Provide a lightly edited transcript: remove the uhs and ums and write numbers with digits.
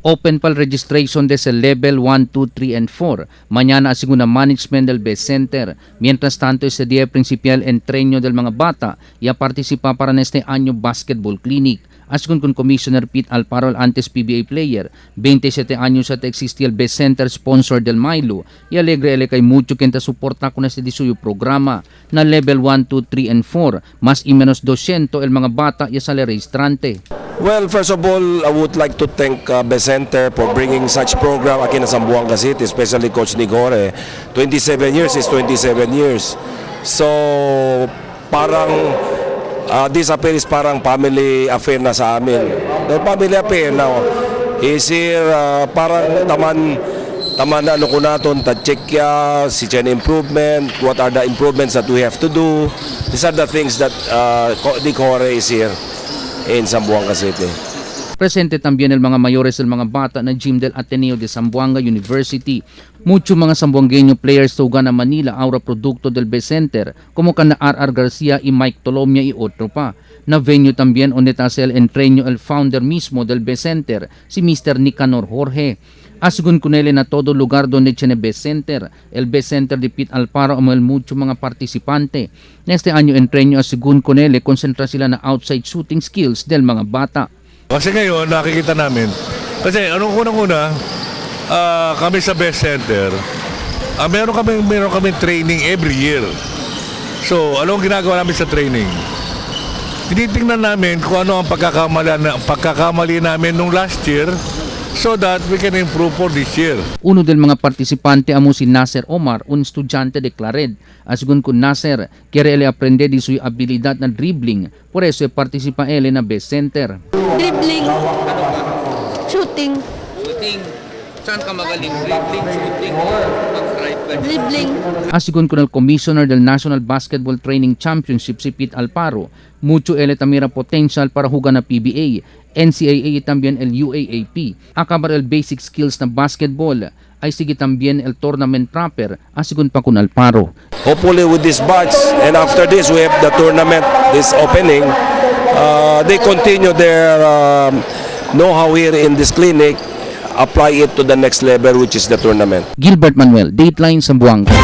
Open pal registration desde el level 1, 2, 3 and 4. Mañana asiguna management del Best Center. Mientras tanto, ese día principal entreno del mga bata y a participa para neste año basketball clinic. Asikun con Commissioner Pete Alparo, antes PBA player, 27 años at existía el Best Center sponsor del Milo y alegre ele kay mucho kenta suporta con este disuyo programa na level 1, 2, 3 and 4, mas y menos 200 el mga bata y sa registrante. Well, first of all, I would like to thank Best Center for bringing such program aquí na Zamboanga City, especially Coach Nigore. 27 years is 27 years. So, parang this affair is parang family affair na sa amin. The family affair now is here, parang taman na ano ko naton, ta-check ya, si Chen improvement, what are the improvements that we have to do. These are the things that Nigore is here in Zamboanga City. Presente también el mga mayores del mga bata na gym del Ateneo de Zamboanga University. Mucho mga sambuangueño players tuga na Manila aura produkto del Best Center, como kana R.R. Garcia y Mike Tolomia y otro pa. Na venue también onde tase el entreno el founder mismo del Best Center, si Mr. Nicanor Jorge. Asigun kunele na todo lugar donde tiene Best Center. El Best Center de Pete Alparo amel mucho mga partisipante. Neste año entreno asigun kunele konsentra sila na outside shooting skills del mga bata. Kasi ngayon nakikita namin, kasi anong unang-una, kami sa Best Center, meron kami training every year. So, anong ginagawa namin sa training? Tinitingnan namin kung ano ang pagkakamali namin nung last year so that we can improve for this year. Uno del mga partisipante amo si Nasser Omar, un estudyante de Clared. Asigun kun Nasser, quiere ele aprender di su habilidad na dribbling. Por eso participa ele na Best Center. Dribbling. Shooting. Shooting. Saan ka magaling? Dribbling, shooting, Dribbling. Asigun kun el Commissioner del National Basketball Training Championship si Pete Alparo, mucho ele tamira potential para jugar na PBA, NCAA y también el UAAP. Acabar el basic skills na basketball ay sige también el tournament proper, asigun pa kun Alparo. Hopefully with this batch and after this we have the tournament, this opening, they continue their know-how here in this clinic, apply it to the next level which is the tournament. Gilbert Manuel, Dateline Zamboanga.